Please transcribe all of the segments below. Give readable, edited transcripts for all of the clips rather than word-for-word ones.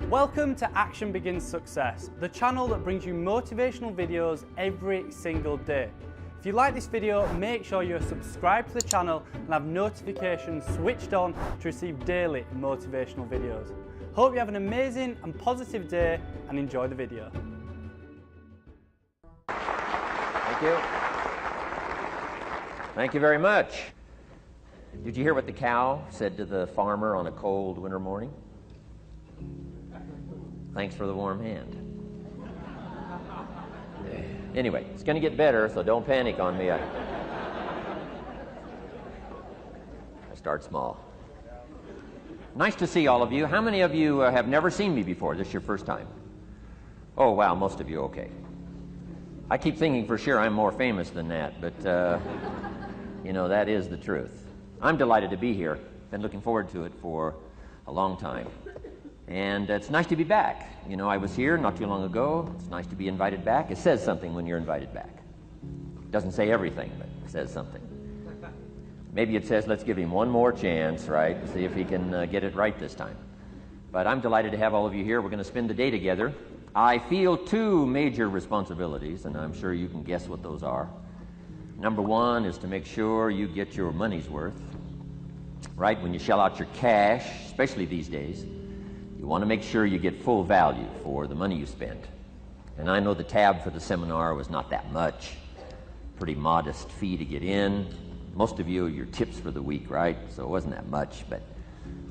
Welcome to Action Begins Success, the channel that brings you motivational videos every single day. If you like this video, make sure you're subscribed to the channel and have notifications switched on to receive daily motivational videos. Hope you have an amazing and positive day and enjoy the video. Thank you. Thank you very much. Did you hear what the cow said to the farmer on a cold winter morning? Thanks for the warm hand. Anyway, it's going to get better, so don't panic on me. I start small. Nice to see all of you. How many of you have never seen me before? This is your first time? Oh, wow, most of you, okay. I keep thinking for sure I'm more famous than that, but, you know, that is the truth. I'm delighted to be here. Been looking forward to it for a long time. And it's nice to be back. You know, I was here not too long ago. It's nice to be invited back. It says something when you're invited back. It doesn't say everything, but it says something. Maybe it says, let's give him one more chance, right? See if he can get it right this time. But I'm delighted to have all of you here. We're going to spend the day together. I feel two major responsibilities, and I'm sure you can guess what those are. Number one is to make sure you get your money's worth, right? When you shell out your cash, especially these days, you want to make sure you get full value for the money you spent. And I know the tab for the seminar was not that much. Pretty modest fee to get in. Most of you, your tips for the week, right? So it wasn't that much. But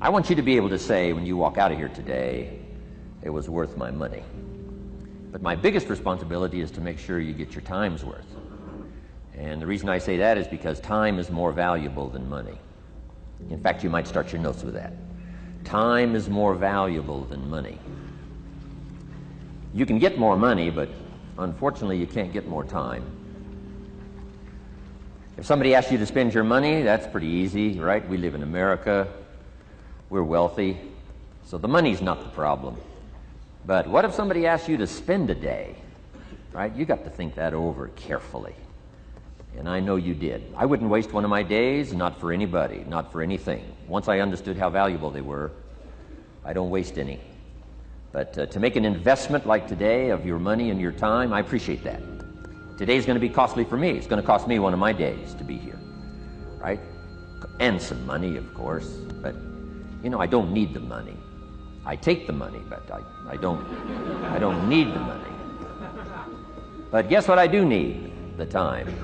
I want you to be able to say when you walk out of here today, it was worth my money. But my biggest responsibility is to make sure you get your time's worth. And the reason I say that is because time is more valuable than money. In fact, you might start your notes with that. Time is more valuable than money. You can get more money, but unfortunately you can't get more time. If somebody asks you to spend your money, that's pretty easy, right? We live in America. We're wealthy. So the money's not the problem. But what if somebody asks you to spend a day, right? You got to think that over carefully. And I know you did. I wouldn't waste one of my days, not for anybody, not for anything. Once I understood how valuable they were, I don't waste any. But to make an investment like today of your money and your time, I appreciate that. Today's going to be costly for me. It's going to cost me one of my days to be here, right? And some money, of course. But, you know, I don't need the money. I take the money, but I don't need the money. But guess what I do need? The time.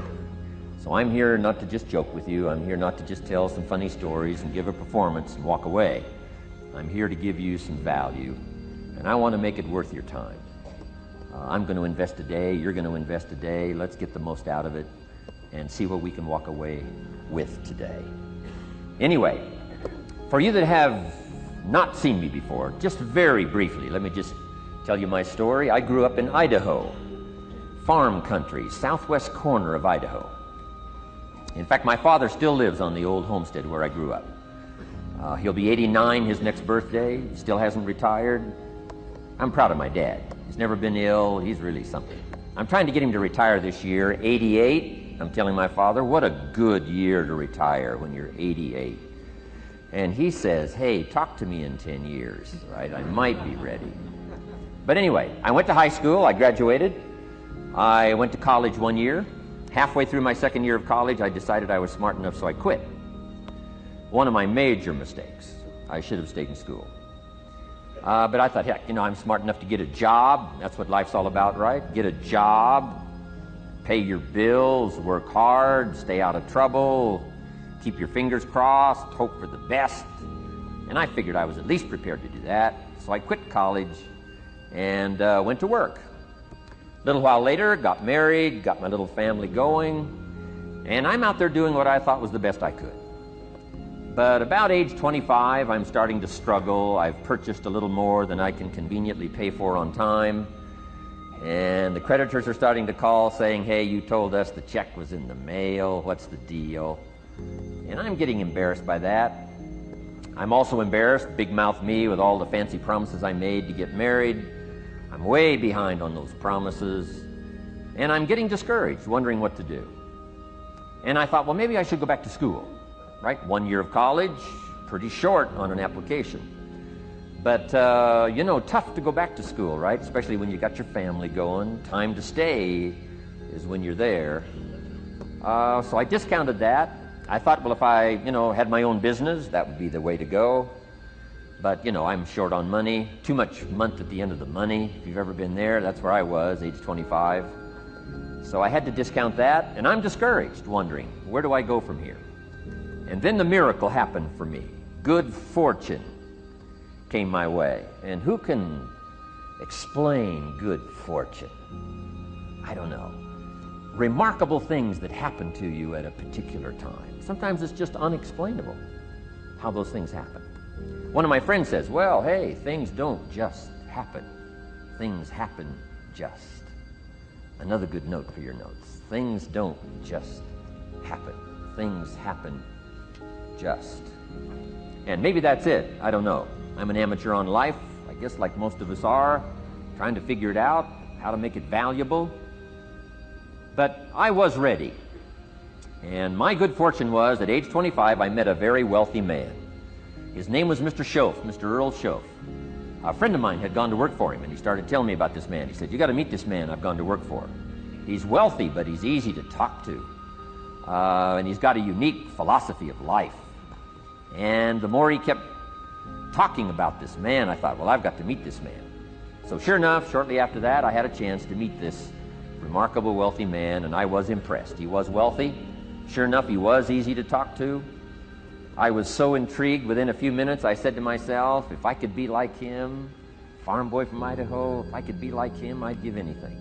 So I'm here not to just joke with you. I'm here not to just tell some funny stories and give a performance and walk away. I'm here to give you some value, and I want to make it worth your time. I'm going to invest a day. You're going to invest a day. Let's get the most out of it and see what we can walk away with today. Anyway, for you that have not seen me before, just very briefly, let me just tell you my story. I grew up in Idaho, farm country, southwest corner of Idaho. In fact, my father still lives on the old homestead where I grew up. He'll be 89 his next birthday. He still hasn't retired. I'm proud of my dad. He's never been ill. He's really something. I'm trying to get him to retire this year, 88. I'm telling my father, what a good year to retire when you're 88. And he says, hey, talk to me in 10 years, right? I might be ready. But anyway, I went to high school. I graduated. I went to college 1 year. Halfway through my second year of college, I decided I was smart enough, so I quit. One of my major mistakes. I should have stayed in school. But I thought, heck, you know, I'm smart enough to get a job. That's what life's all about, right? Get a job, pay your bills, work hard, stay out of trouble, keep your fingers crossed, hope for the best. And I figured I was at least prepared to do that. So I quit college and went to work. A little while later, got married, got my little family going, and I'm out there doing what I thought was the best I could. But about age 25, I'm starting to struggle. I've purchased a little more than I can conveniently pay for on time, and the creditors are starting to call saying, hey, you told us the check was in the mail. What's the deal? And I'm getting embarrassed by that. I'm also embarrassed, big mouth me, with all the fancy promises I made to get married. I'm way behind on those promises, and I'm getting discouraged, wondering what to do. And I thought, well, maybe I should go back to school, right? 1 year of college, pretty short on an application. But, you know, tough to go back to school, right? Especially when you got your family going. Time to stay is when you're there. So I discounted that. I thought, well, if I, you know, had my own business, that would be the way to go. But, you know, I'm short on money. Too much month at the end of the money. If you've ever been there, that's where I was, age 25. So I had to discount that, and I'm discouraged, wondering, where do I go from here? And then the miracle happened for me. Good fortune came my way. And who can explain good fortune? I don't know. Remarkable things that happen to you at a particular time. Sometimes it's just unexplainable how those things happen. One of my friends says, well, hey, things don't just happen. Things happen just. Another good note for your notes. Things don't just happen. Things happen just. And maybe that's it. I don't know. I'm an amateur on life, I guess like most of us are, trying to figure it out, how to make it valuable. But I was ready. And my good fortune was, at age 25, I met a very wealthy man. His name was Mr. Schoaf, Mr. Earl Schoaf. A friend of mine had gone to work for him, and he started telling me about this man. He said, you got to meet this man I've gone to work for. He's wealthy, but he's easy to talk to. And he's got a unique philosophy of life. And the more he kept talking about this man, I thought, well, I've got to meet this man. So sure enough, shortly after that, I had a chance to meet this remarkable wealthy man, and I was impressed. He was wealthy. Sure enough, he was easy to talk to. I was so intrigued, within a few minutes, I said to myself, if I could be like him, farm boy from Idaho, if I could be like him, I'd give anything.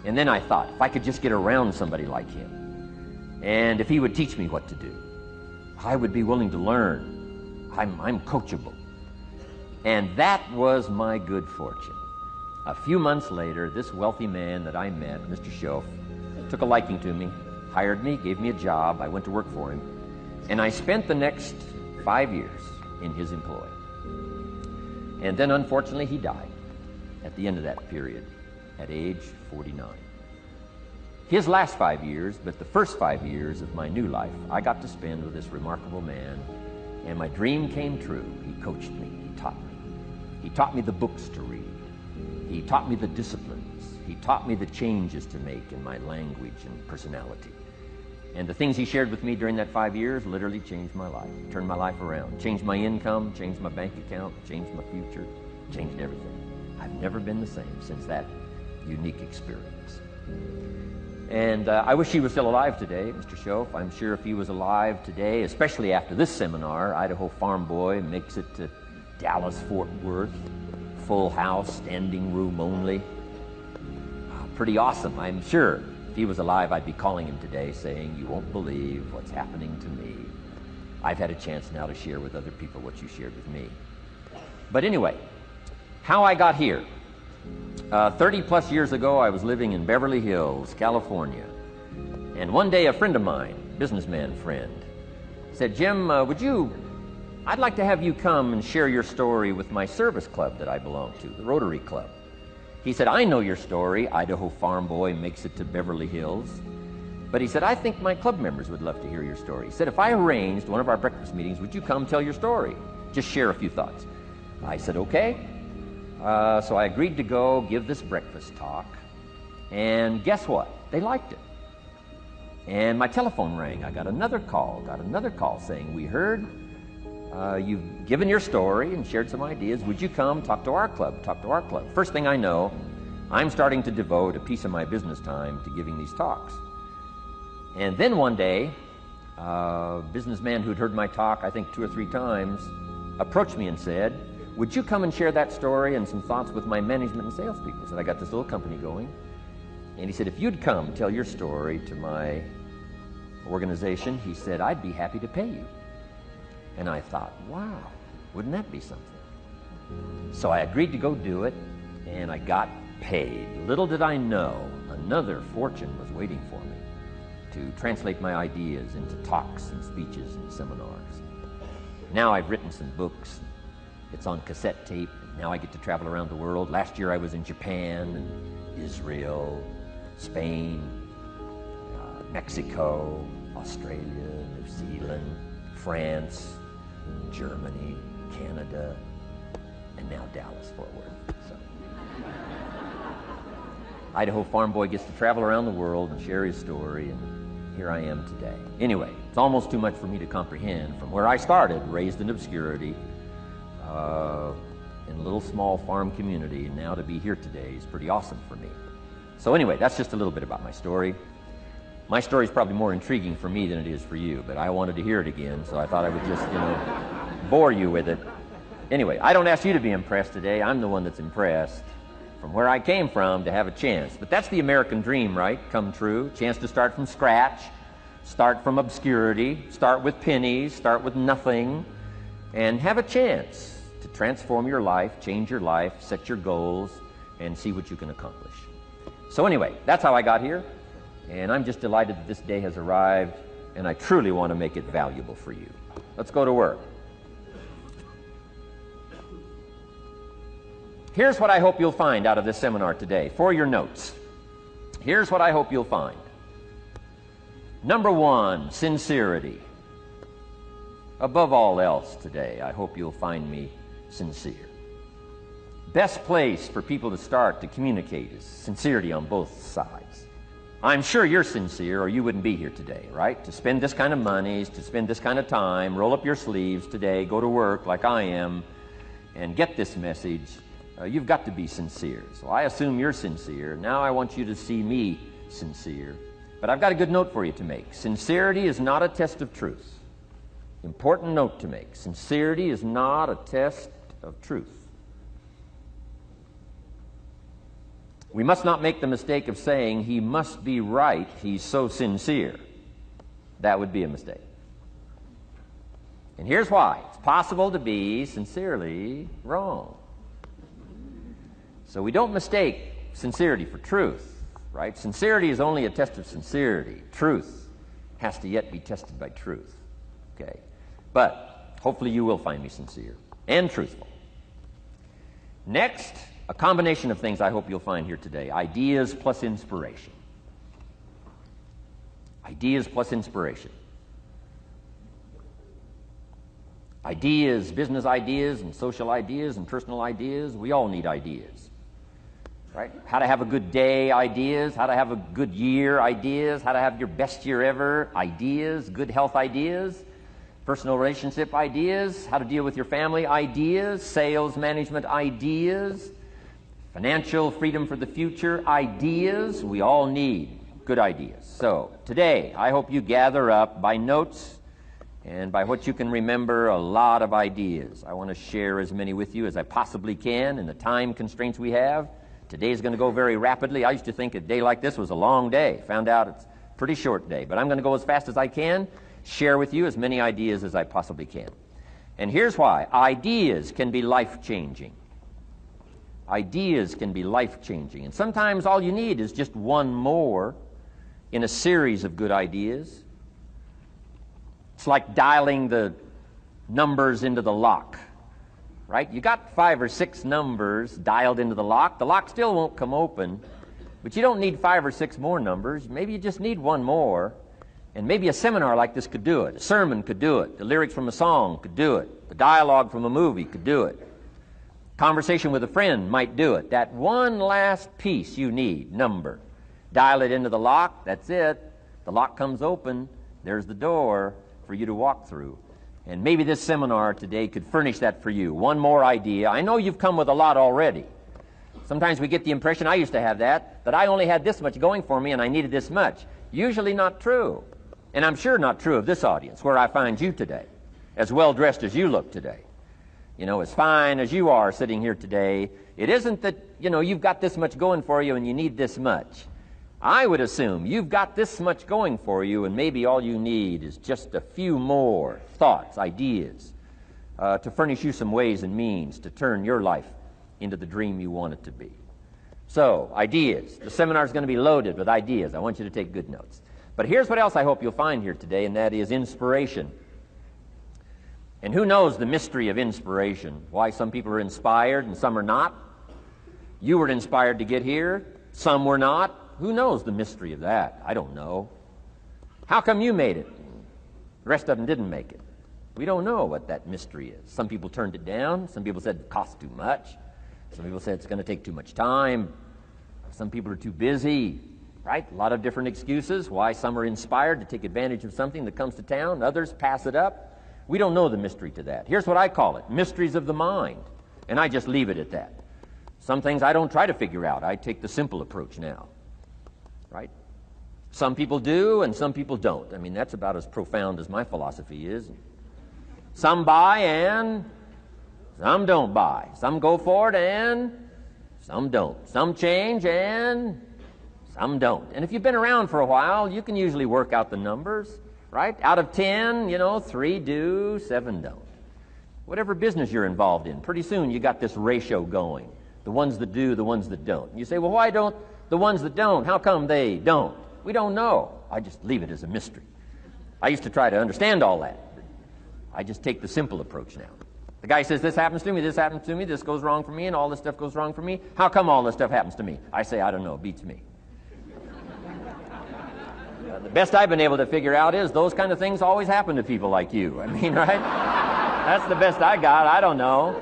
And then I thought, if I could just get around somebody like him, and if he would teach me what to do, I would be willing to learn. I'm coachable. And that was my good fortune. A few months later, this wealthy man that I met, Mr. Schoaf, took a liking to me, hired me, gave me a job. I went to work for him. And I spent the next 5 years in his employ. And then, unfortunately, he died at the end of that period, at age 49. His last 5 years, but the first 5 years of my new life, I got to spend with this remarkable man, and my dream came true. He coached me, he taught me. He taught me the books to read. He taught me the disciplines. He taught me the changes to make in my language and personality. And the things he shared with me during that 5 years literally changed my life, turned my life around, changed my income, changed my bank account, changed my future, changed everything. I've never been the same since that unique experience. And I wish he was still alive today, Mr. Schoaf. I'm sure if he was alive today, especially after this seminar, Idaho Farm Boy makes it to Dallas, Fort Worth, full house, standing room only. Pretty awesome, I'm sure. If he was alive, I'd be calling him today saying, you won't believe what's happening to me. I've had a chance now to share with other people what you shared with me. But anyway, how I got here. 30 plus years ago, I was living in Beverly Hills, California. And one day a friend of mine, businessman friend, said, Jim, I'd like to have you come and share your story with my service club that I belong to, the Rotary Club. He said, I know your story, Idaho Farm Boy makes it to Beverly Hills. But he said, I think my club members would love to hear your story. He said, if I arranged one of our breakfast meetings, would you come tell your story? Just share a few thoughts. I said, okay. So I agreed to go give this breakfast talk. And guess what? They liked it. And my telephone rang. I got another call saying, we heard you've given your story and shared some ideas. Would you come talk to our club? First thing I know, I'm starting to devote a piece of my business time to giving these talks. And then one day, a businessman who'd heard my talk, I think 2 or 3 times, approached me and said, would you come and share that story and some thoughts with my management and salespeople? He said, I got this little company going. And he said, if you'd come tell your story to my organization, he said, I'd be happy to pay you. And I thought, wow, wouldn't that be something? So I agreed to go do it, and I got paid. Little did I know, another fortune was waiting for me to translate my ideas into talks and speeches and seminars. Now I've written some books. It's on cassette tape. Now I get to travel around the world. Last year I was in Japan and Israel, Spain, Mexico, Australia, New Zealand, France, Germany, Canada, and and now Dallas, Fort Worth. So. Idaho farm boy gets to travel around the world and share his story, and here I am today. Anyway, it's almost too much for me to comprehend from where I started, raised in obscurity, in a little small farm community, and now to be here today is pretty awesome for me. So anyway, that's just a little bit about my story. My story is probably more intriguing for me than it is for you, but I wanted to hear it again, so I thought I would just, bore you with it. Anyway, I don't ask you to be impressed today. I'm the one that's impressed from where I came from to have a chance. But that's the American dream, right? Come true. Chance to start from scratch, start from obscurity, start with pennies, start with nothing, and have a chance to transform your life, change your life, set your goals, and see what you can accomplish. So anyway, that's how I got here, and I'm just delighted that this day has arrived, and I truly want to make it valuable for you. Let's go to work. Here's what I hope you'll find out of this seminar today for your notes. Here's what I hope you'll find. Number one, sincerity. Above all else today, I hope you'll find me sincere. Best place for people to start to communicate is sincerity on both sides. I'm sure you're sincere or you wouldn't be here today, right? To spend this kind of money, to spend this kind of time, roll up your sleeves today, go to work like I am, and get this message. You've got to be sincere. So I assume you're sincere. Now I want you to see me sincere. But I've got a good note for you to make. Sincerity is not a test of truth. Important note to make. Sincerity is not a test of truth. We must not make the mistake of saying he must be right, he's so sincere. That would be a mistake. And here's why. It's possible to be sincerely wrong. So we don't mistake sincerity for truth, right? Sincerity is only a test of sincerity. Truth has to yet be tested by truth, okay? But hopefully you will find me sincere and truthful. Next, a combination of things I hope you'll find here today. Ideas plus inspiration. Ideas plus inspiration. Ideas, business ideas and social ideas and personal ideas, we all need ideas. Right? How to have a good day ideas, how to have a good year ideas, how to have your best year ever ideas, good health ideas, personal relationship ideas, how to deal with your family ideas, sales management ideas, financial freedom for the future ideas. We all need good ideas. So today, I hope you gather up by notes and by what you can remember a lot of ideas. I want to share as many with you as I possibly can in the time constraints we have. Today's going to go very rapidly. I used to think a day like this was a long day. Found out it's a pretty short day. But I'm going to go as fast as I can, share with you as many ideas as I possibly can. And here's why. Ideas can be life-changing. Ideas can be life-changing. And sometimes all you need is just one more in a series of good ideas. It's like dialing the numbers into the lock. Right? You got 5 or 6 numbers dialed into the lock. The lock still won't come open, but you don't need 5 or 6 more numbers. Maybe you just need one more, and maybe a seminar like this could do it. A sermon could do it. The lyrics from a song could do it. The dialogue from a movie could do it. Conversation with a friend might do it. That one last piece you need, number. Dial it into the lock. That's it. The lock comes open. There's the door for you to walk through. And maybe this seminar today could furnish that for you. One more idea. I know you've come with a lot already. Sometimes we get the impression, I used to have that I only had this much going for me and I needed this much. Usually not true. And I'm sure not true of this audience, where I find you today, as well dressed as you look today. As fine as you are sitting here today. It isn't that, you've got this much going for you and you need this much. I would assume you've got this much going for you, and maybe all you need is just a few more thoughts, ideas, to furnish you some ways and means to turn your life into the dream you want it to be. So, ideas. The seminar is going to be loaded with ideas. I want you to take good notes. But here's what else I hope you'll find here today, and that is inspiration. And who knows the mystery of inspiration? Why some people are inspired and some are not? You were inspired to get here. Some were not. Who knows the mystery of that? I don't know. How come you made it? The rest of them didn't make it. We don't know what that mystery is. Some people turned it down. Some people said it costs too much. Some people said it's going to take too much time. Some people are too busy, right? A lot of different excuses why some are inspired to take advantage of something that comes to town. Others pass it up. We don't know the mystery to that. Here's what I call it: mysteries of the mind. And I just leave it at that. Some things I don't try to figure out. I take the simple approach now, right? Some people do and some people don't. I mean, that's about as profound as my philosophy is. Some buy and some don't buy. Some go for it and some don't. Some change and some don't. And if you've been around for a while, you can usually work out the numbers, right? Out of 10, 3 do, 7 don't. Whatever business you're involved in, pretty soon you got this ratio going. The ones that do, the ones that don't. And you say, well, why don't the ones that don't, how come they don't? We don't know. I just leave it as a mystery. I used to try to understand all that. I just take the simple approach now. The guy says, this happens to me, this happens to me, this goes wrong for me, and all this stuff goes wrong for me. How come all this stuff happens to me? I say, I don't know, beats me. The best I've been able to figure out is those kind of things always happen to people like you. I mean, right? That's the best I got. I don't know.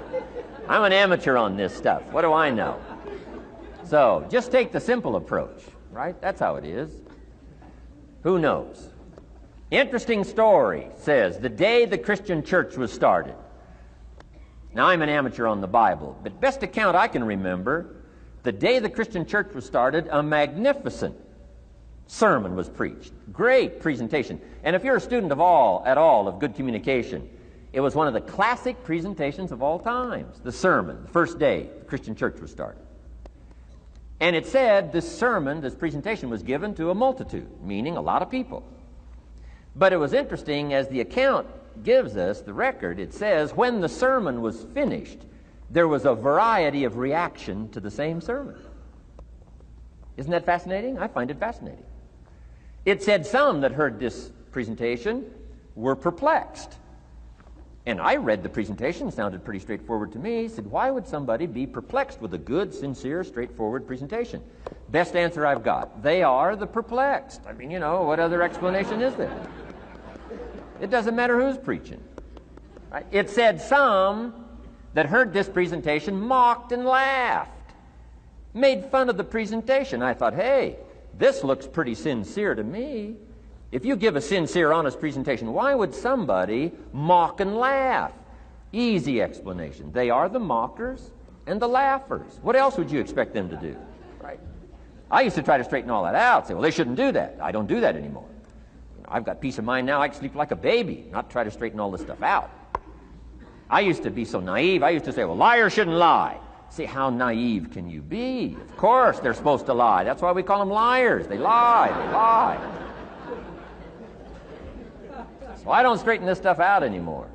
I'm an amateur on this stuff. What do I know? So just take the simple approach, right? That's how it is. Who knows? Interesting story says the day the Christian church was started. Now, I'm an amateur on the Bible, but best account I can remember, the day the Christian church was started, a magnificent sermon was preached. Great presentation. And if you're a student at all of good communication, it was one of the classic presentations of all times. The sermon, the first day the Christian church was started. And it said this sermon, this presentation was given to a multitude, meaning a lot of people. But it was interesting, as the account gives us, the record, it says, when the sermon was finished, there was a variety of reaction to the same sermon. Isn't that fascinating? I find it fascinating. It said some that heard this presentation were perplexed. And I read the presentation, sounded pretty straightforward to me. Said, why would somebody be perplexed with a good, sincere, straightforward presentation? Best answer I've got. They are the perplexed. I mean, what other explanation is there? It doesn't matter who's preaching. Right? It said some that heard this presentation mocked and laughed, made fun of the presentation. I thought, hey, this looks pretty sincere to me. If you give a sincere, honest presentation, why would somebody mock and laugh? Easy explanation. They are the mockers and the laughers. What else would you expect them to do? Right? I used to try to straighten all that out, say, well, they shouldn't do that. I don't do that anymore. I've got peace of mind now. I can sleep like a baby, not try to straighten all this stuff out. I used to be so naive. I used to say, well, liars shouldn't lie. See, how naive can you be? Of course they're supposed to lie. That's why we call them liars. They lie. They lie. So I don't straighten this stuff out anymore.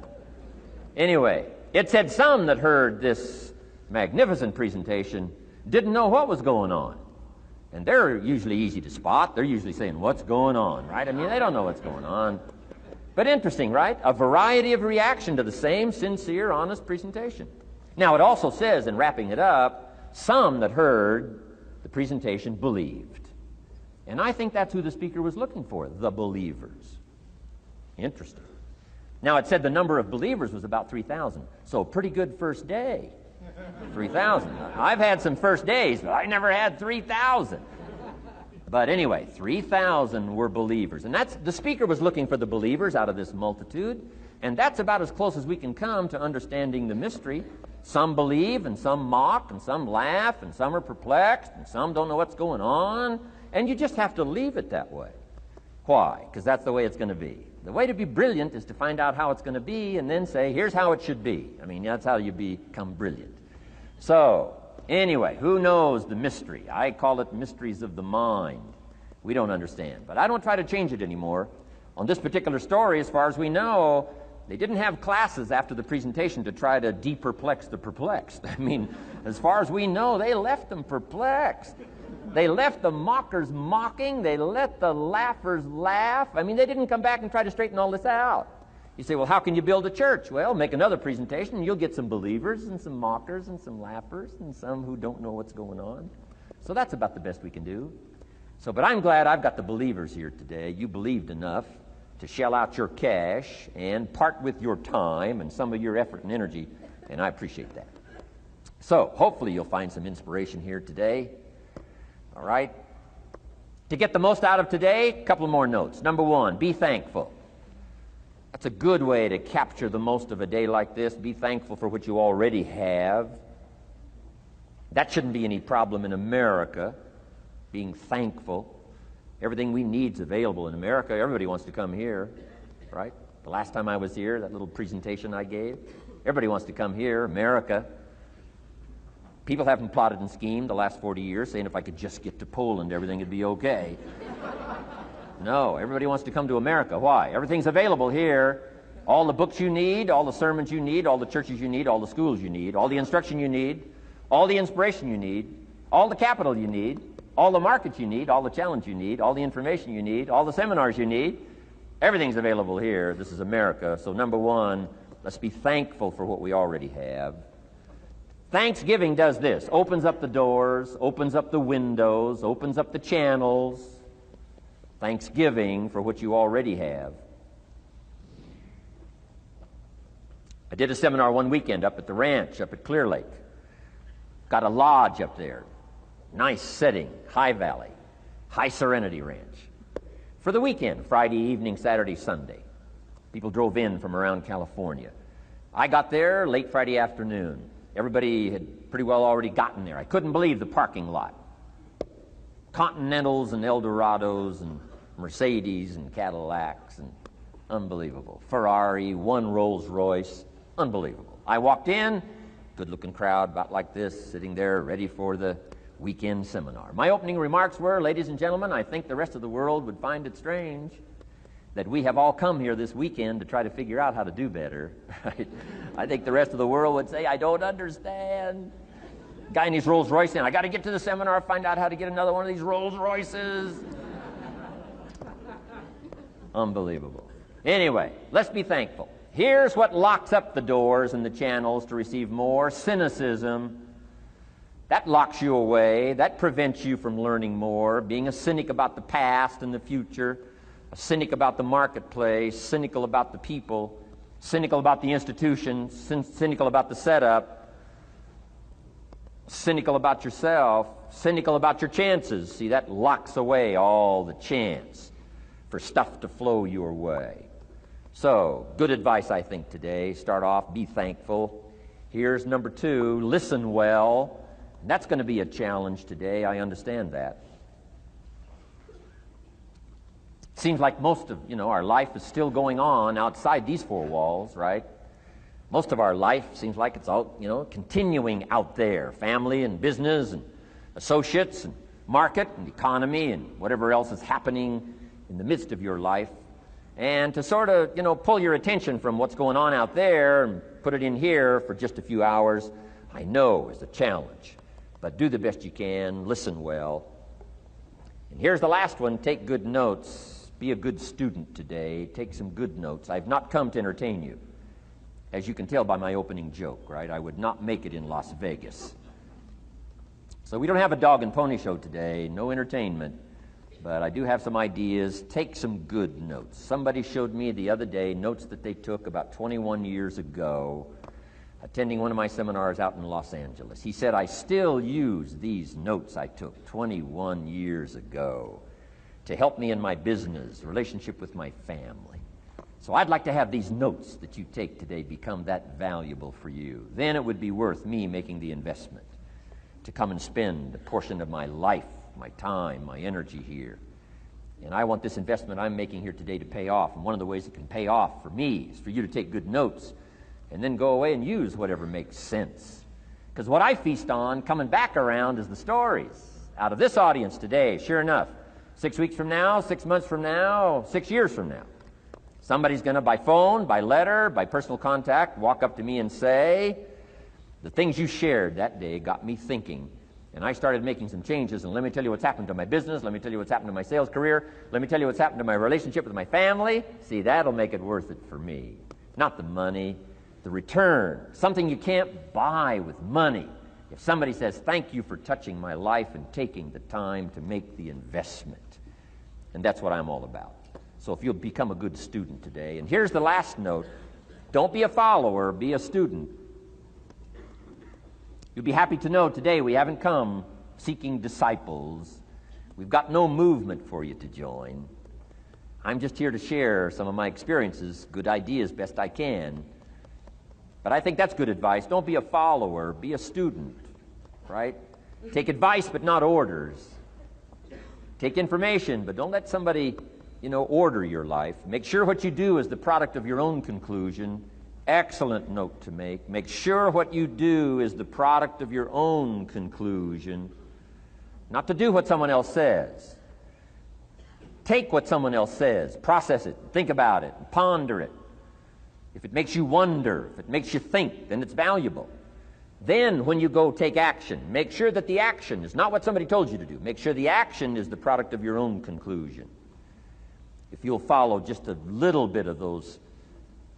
Anyway, it said some that heard this magnificent presentation didn't know what was going on. And they're usually easy to spot. They're usually saying, what's going on, right? I mean, they don't know what's going on. But interesting, right? A variety of reaction to the same sincere, honest presentation. Now, it also says, in wrapping it up, some that heard the presentation believed. And I think that's who the speaker was looking for, the believers. Interesting. Now, it said the number of believers was about 3,000. So, pretty good first day. 3,000. I've had some first days, but I never had 3,000. But anyway, 3,000 were believers. And that's the speaker was looking for the believers out of this multitude. And that's about as close as we can come to understanding the mystery. Some believe, and some mock, and some laugh, and some are perplexed, and some don't know what's going on. And you just have to leave it that way. Why? Because that's the way it's going to be. The way to be brilliant is to find out how it's going to be and then say, here's how it should be. I mean, that's how you become brilliant. So, anyway, who knows the mystery? I call it mysteries of the mind. We don't understand. But I don't try to change it anymore. On this particular story, as far as we know, they didn't have classes after the presentation to try to de-perplex the perplexed. I mean, as far as we know, they left them perplexed. They left the mockers mocking. They let the laughers laugh. I mean, they didn't come back and try to straighten all this out. You say, well, how can you build a church? Well, make another presentation, and you'll get some believers and some mockers and some laughers and some who don't know what's going on. So that's about the best we can do. So, but I'm glad I've got the believers here today. You believed enough to shell out your cash and part with your time and some of your effort and energy, and I appreciate that. So, hopefully you'll find some inspiration here today. All right? To get the most out of today, a couple more notes. Number one, be thankful. That's a good way to capture the most of a day like this. Be thankful for what you already have. That shouldn't be any problem in America, being thankful. Everything we need is available in America. Everybody wants to come here, right? The last time I was here, that little presentation I gave, everybody wants to come here, America. People haven't plotted and schemed the last 40 years saying if I could just get to Poland, everything would be okay. No, everybody wants to come to America. Why? Everything's available here. All the books you need, all the sermons you need, all the churches you need, all the schools you need, all the instruction you need, all the inspiration you need, all the capital you need, all the markets you need, all the challenge you need, all the information you need, all the seminars you need. Everything's available here. This is America. So number one, let's be thankful for what we already have. Thanksgiving does this. Opens up the doors, opens up the windows, opens up the channels. Thanksgiving for what you already have. I did a seminar one weekend up at the ranch, up at Clear Lake. Got a lodge up there. Nice setting, high valley, high serenity ranch. For the weekend, Friday evening, Saturday, Sunday. People drove in from around California. I got there late Friday afternoon. Everybody had pretty well already gotten there. I couldn't believe the parking lot. Continentals and Eldorados and Mercedes and Cadillacs and unbelievable. Ferrari, one Rolls Royce, unbelievable. I walked in, good-looking crowd about like this, sitting there ready for the weekend seminar. My opening remarks were, ladies and gentlemen, I think the rest of the world would find it strange that we have all come here this weekend to try to figure out how to do better. Right? I think the rest of the world would say, I don't understand. Guy in his Rolls Royce saying, I got to get to the seminar, find out how to get another one of these Rolls Royces. Unbelievable. Anyway, let's be thankful. Here's what locks up the doors and the channels to receive more: cynicism. That locks you away. That prevents you from learning more. Being a cynic about the past and the future, a cynic about the marketplace, cynical about the people, cynical about the institutions, cynical about the setup, cynical about yourself, cynical about your chances. See, that locks away all the chance for stuff to flow your way. So, good advice, I think, today. Start off, be thankful. Here's number two, listen well. And that's going to be a challenge today. I understand that. Seems like most of, our life is still going on outside these four walls, right? Most of our life seems like it's all, continuing out there. Family and business and associates and market and economy and whatever else is happening in the midst of your life. And to sort of, pull your attention from what's going on out there and put it in here for just a few hours, I know is a challenge. But do the best you can, listen well. And here's the last one, take good notes. Be a good student today. Take some good notes. I've not come to entertain you. As you can tell by my opening joke, right? I would not make it in Las Vegas. So we don't have a dog and pony show today, no entertainment. But I do have some ideas. Take some good notes. Somebody showed me the other day notes that they took about 21 years ago, attending one of my seminars out in Los Angeles. He said, I still use these notes I took 21 years ago to help me in my business, relationship with my family. So I'd like to have these notes that you take today become that valuable for you. Then it would be worth me making the investment to come and spend a portion of my life, my time, my energy here. And I want this investment I'm making here today to pay off. And one of the ways it can pay off for me is for you to take good notes and then go away and use whatever makes sense. Because what I feast on coming back around is the stories out of this audience today. Sure enough, 6 weeks from now, 6 months from now, 6 years from now, somebody's going to, by phone, by letter, by personal contact, walk up to me and say, the things you shared that day got me thinking. And I started making some changes, and let me tell you what's happened to my business. Let me tell you what's happened to my sales career. Let me tell you what's happened to my relationship with my family. See, that'll make it worth it for me. Not the money, the return. Something you can't buy with money. If somebody says, thank you for touching my life and taking the time to make the investment. And that's what I'm all about. So if you'll become a good student today. And here's the last note. Don't be a follower, be a student. You'll be happy to know today we haven't come seeking disciples. We've got no movement for you to join. I'm just here to share some of my experiences, good ideas, best I can. But I think that's good advice. Don't be a follower, be a student, right? Take advice, but not orders. Take information, but don't let somebody, order your life. Make sure what you do is the product of your own conclusion. Excellent note to make. Make sure what you do is the product of your own conclusion. Not to do what someone else says. Take what someone else says, process it, think about it, ponder it. If it makes you wonder, if it makes you think, then it's valuable. Then when you go take action, make sure that the action is not what somebody told you to do. Make sure the action is the product of your own conclusion. If you'll follow just a little bit of those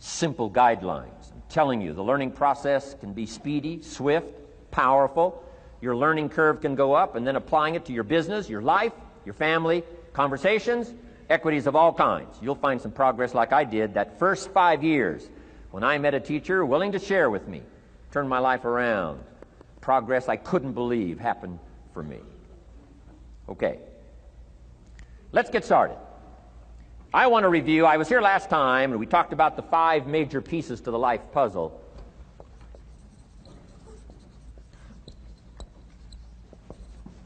simple guidelines, I'm telling you, the learning process can be speedy, swift, powerful. Your learning curve can go up, and then applying it to your business, your life, your family, conversations, equities of all kinds. You'll find some progress like I did that first 5 years when I met a teacher willing to share with me, turn my life around. Progress I couldn't believe happened for me. Okay, let's get started. I want to review, I was here last time and we talked about the 5 major pieces to the life puzzle.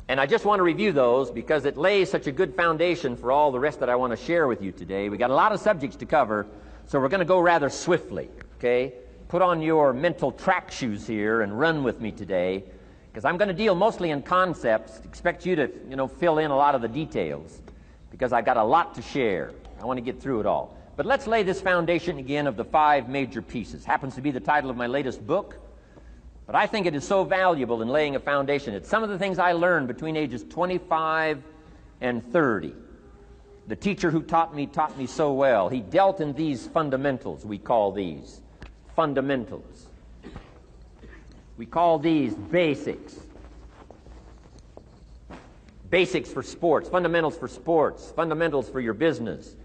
And I just want to review those because it lays such a good foundation for all the rest that I want to share with you today. We got a lot of subjects to cover, so we're going to go rather swiftly, okay? Put on your mental track shoes here and run with me today, because I'm going to deal mostly in concepts. Expect you to, fill in a lot of the details, because I've got a lot to share. I want to get through it all. But let's lay this foundation again of the 5 major pieces. Happens to be the title of my latest book. But I think it is so valuable in laying a foundation. It's some of the things I learned between ages 25 and 30. The teacher who taught me so well. He dealt in these fundamentals, we call these. Fundamentals. We call these basics. Basics for sports, fundamentals for sports, fundamentals for your business,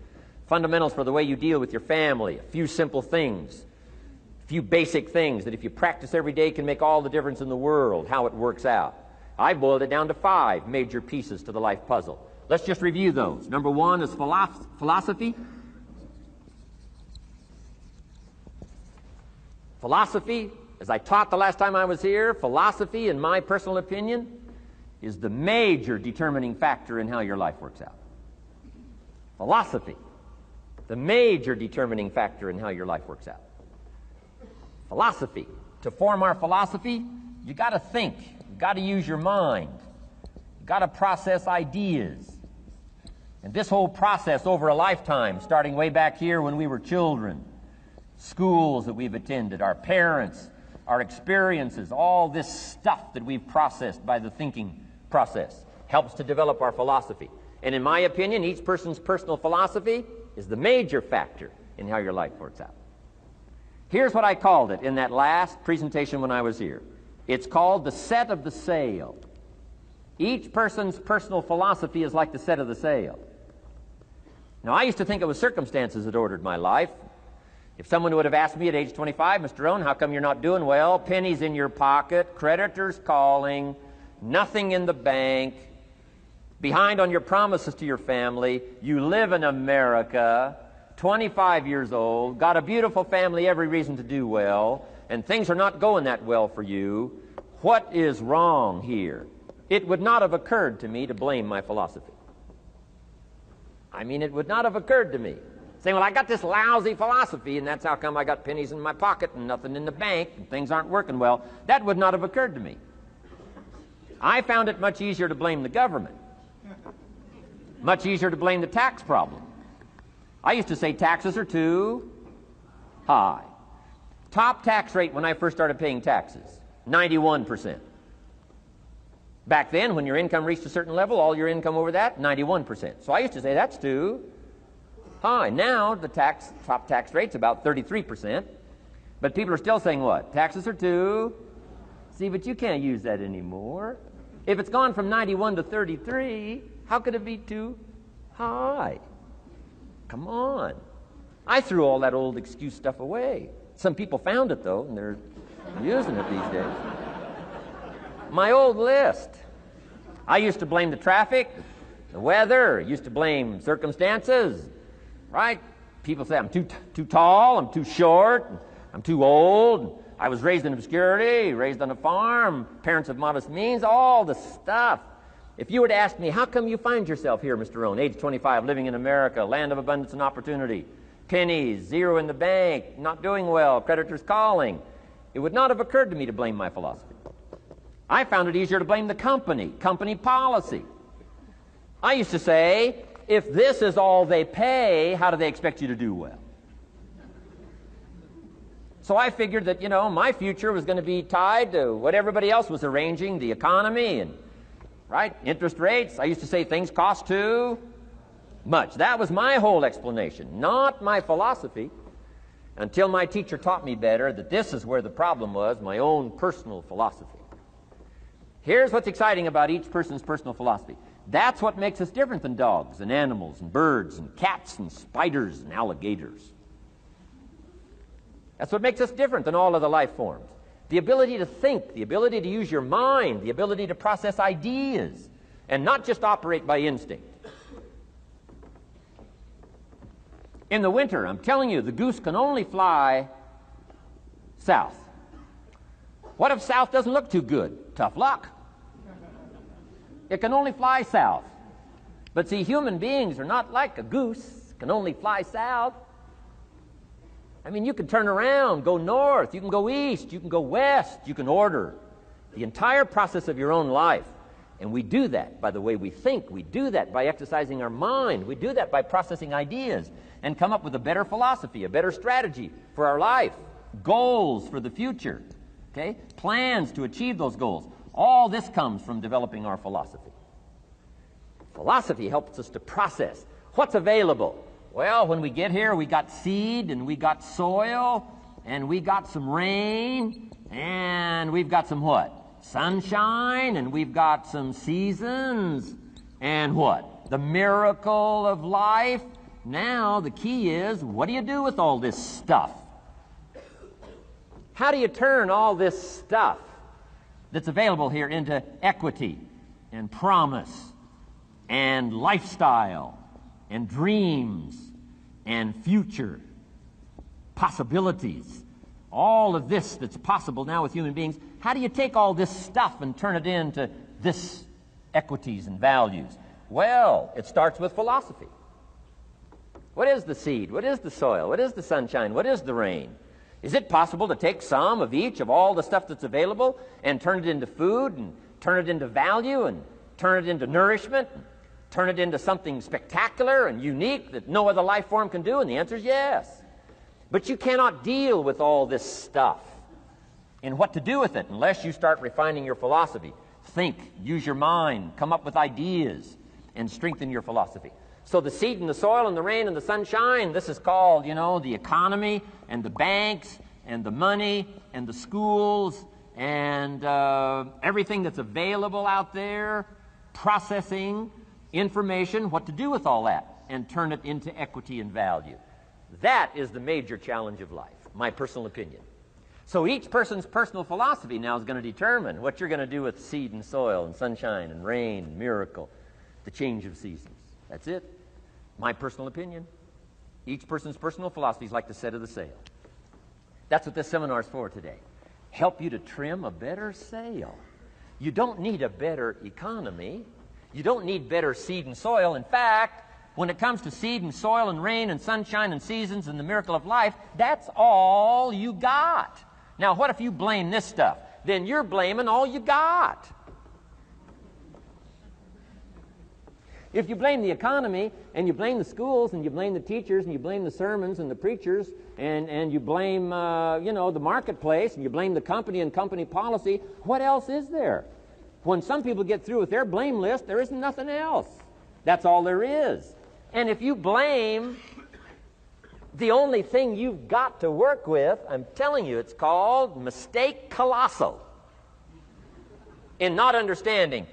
fundamentals for the way you deal with your family, a few simple things. Few basic things that if you practice every day can make all the difference in the world, how it works out. I boiled it down to 5 major pieces to the life puzzle. Let's just review those. Number 1 is philosophy. Philosophy, as I taught the last time I was here, philosophy, in my personal opinion, is the major determining factor in how your life works out. Philosophy, the major determining factor in how your life works out. Philosophy. To form our philosophy, you got to think. You got to use your mind. You got to process ideas. And this whole process over a lifetime, starting way back here when we were children, schools that we've attended, our parents, our experiences, all this stuff that we've processed by the thinking process helps to develop our philosophy. And in my opinion, each person's personal philosophy is the major factor in how your life works out. Here's what I called it in that last presentation when I was here. It's called the set of the sail. Each person's personal philosophy is like the set of the sail. Now, I used to think it was circumstances that ordered my life. If someone would have asked me at age 25, Mr. Rohn, how come you're not doing well? Pennies in your pocket, creditors calling, nothing in the bank, behind on your promises to your family, you live in America, 25 years old, got a beautiful family, every reason to do well, and things are not going that well for you. What is wrong here? It would not have occurred to me to blame my philosophy. I mean, it would not have occurred to me. Saying, well, I got this lousy philosophy, and that's how come I got pennies in my pocket and nothing in the bank, and things aren't working well. That would not have occurred to me. I found it much easier to blame the government. Much easier to blame the tax problem. I used to say taxes are too high. Top tax rate when I first started paying taxes, 91%. Back then, when your income reached a certain level, all your income over that, 91%. So I used to say that's too high. Now, the top tax rate's about 33%. But people are still saying what? Taxes are too. See, but you can't use that anymore. If it's gone from 91 to 33, how could it be too high? Come on. I threw all that old excuse stuff away. Some people found it, though, and they're using it these days. My old list. I used to blame the traffic, the weather, used to blame circumstances, right? People say I'm too tall, I'm too short, I'm too old. I was raised in obscurity, raised on a farm, parents of modest means, all the stuff. If you were to ask me, how come you find yourself here, Mr. Rohn, age 25, living in America, land of abundance and opportunity, pennies, zero in the bank, not doing well, creditors calling, it would not have occurred to me to blame my philosophy. I found it easier to blame the company policy. I used to say, if this is all they pay, how do they expect you to do well? So I figured that, my future was going to be tied to what everybody else was arranging, the economy and, right, interest rates. I used to say things cost too much. That was my whole explanation, not my philosophy, until my teacher taught me better that this is where the problem was, my own personal philosophy. Here's what's exciting about each person's personal philosophy. That's what makes us different than dogs and animals and birds and cats and spiders and alligators. That's what makes us different than all other life forms. The ability to think, the ability to use your mind, the ability to process ideas, and not just operate by instinct. In the winter, I'm telling you, the goose can only fly south. What if south doesn't look too good? Tough luck. It can only fly south. But see, human beings are not like a goose, can only fly south. I mean, you can turn around, go north, you can go east, you can go west, you can order the entire process of your own life. And we do that by the way we think. We do that by exercising our mind. We do that by processing ideas and come up with a better philosophy, a better strategy for our life, goals for the future, okay? Plans to achieve those goals. All this comes from developing our philosophy. Philosophy helps us to process what's available. Well, when we get here, we got seed, and we got soil, and we got some rain, and we've got some what? Sunshine, and we've got some seasons, and what? The miracle of life. Now, the key is, what do you do with all this stuff? How do you turn all this stuff that's available here into equity and promise and lifestyle and dreams and future possibilities? All of this that's possible now with human beings, how do you take all this stuff and turn it into this equities and values? Well, it starts with philosophy. What is the seed? What is the soil? What is the sunshine? What is the rain? Is it possible to take some of each of all the stuff that's available and turn it into food and turn it into value and turn it into nourishment and turn it into something spectacular and unique that no other life form can do? And the answer is yes. But you cannot deal with all this stuff and what to do with it unless you start refining your philosophy. Think, use your mind, come up with ideas, and strengthen your philosophy. So the seed and the soil and the rain and the sunshine, this is called, the economy and the banks and the money and the schools and everything that's available out there, processing information, what to do with all that, and turn it into equity and value. That is the major challenge of life, my personal opinion. So each person's personal philosophy now is going to determine what you're going to do with seed and soil and sunshine and rain and miracle, the change of seasons. That's it. My personal opinion. Each person's personal philosophy is like the set of the sail. That's what this seminar is for today. Help you to trim a better sail. You don't need a better economy. You don't need better seed and soil. In fact, when it comes to seed and soil and rain and sunshine and seasons and the miracle of life, that's all you got. Now, what if you blame this stuff? Then you're blaming all you got. If you blame the economy, and you blame the schools, and you blame the teachers, and you blame the sermons and the preachers, and you blame, the marketplace, and you blame the company and company policy, what else is there? When some people get through with their blame list, there isn't nothing else. That's all there is. And if you blame the only thing you've got to work with, I'm telling you, it's called mistake colossal in not understanding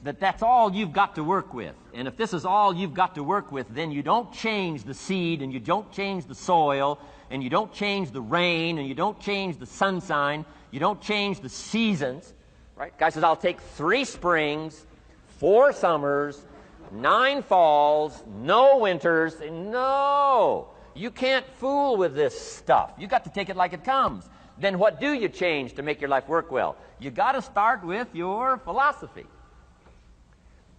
that that's all you've got to work with. And if this is all you've got to work with, then you don't change the seed, and you don't change the soil, and you don't change the rain, and you don't change the sunshine, you don't change the seasons. Right? Guy says, I'll take 3 springs, 4 summers, 9 falls, no winters. No! You can't fool with this stuff. You got to take it like it comes. Then what do you change to make your life work well? You got to start with your philosophy.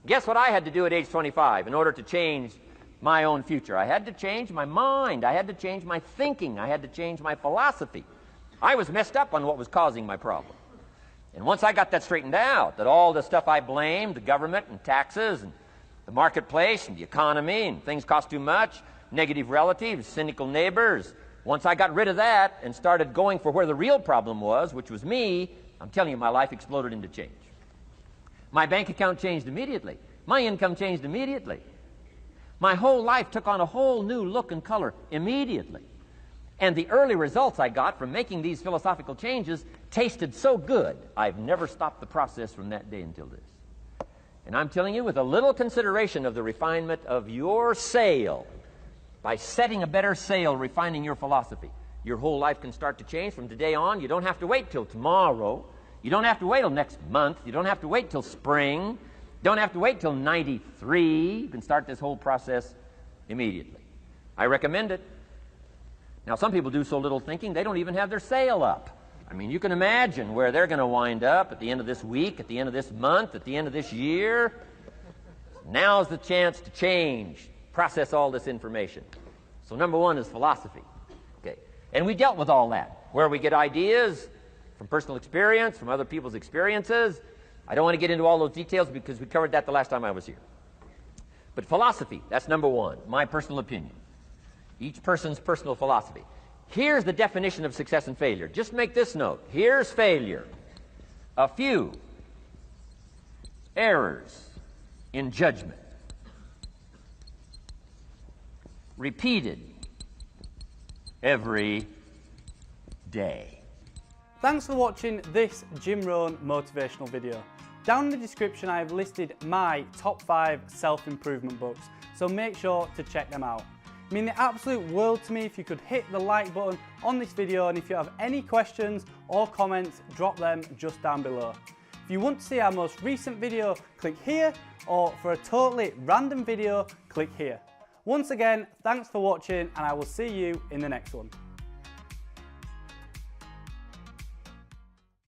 Guess what I had to do at age 25 in order to change my own future? I had to change my mind. I had to change my thinking. I had to change my philosophy. I was messed up on what was causing my problem. And once I got that straightened out, that all the stuff I blamed, the government and taxes and the marketplace and the economy and things cost too much, negative relatives, cynical neighbors, once I got rid of that and started going for where the real problem was, which was me, I'm telling you, my life exploded into change. My bank account changed immediately. My income changed immediately. My whole life took on a whole new look and color immediately. And the early results I got from making these philosophical changes tasted so good, I've never stopped the process from that day until this. And I'm telling you, with a little consideration of the refinement of your sail, by setting a better sail, refining your philosophy, your whole life can start to change from today on. You don't have to wait till tomorrow. You don't have to wait till next month. You don't have to wait till spring. You don't have to wait till 93. You can start this whole process immediately. I recommend it. Now, some people do so little thinking, they don't even have their sail up. I mean, you can imagine where they're going to wind up at the end of this week, at the end of this month, at the end of this year. Now's the chance to change, process all this information. So number 1 is philosophy. Okay. And we dealt with all that, where we get ideas from personal experience, from other people's experiences. I don't want to get into all those details because we covered that the last time I was here. But philosophy, that's number 1, my personal opinion. Each person's personal philosophy. Here's the definition of success and failure. Just make this note. Here's failure. A few errors in judgment. Repeated every day. Thanks for watching this Jim Rohn motivational video. Down in the description I have listed my top 5 self-improvement books, so make sure to check them out. It means the absolute world to me if you could hit the like button on this video, and if you have any questions or comments, drop them just down below. If you want to see our most recent video, click here, or for a totally random video, click here. Once again, thanks for watching, and I will see you in the next one.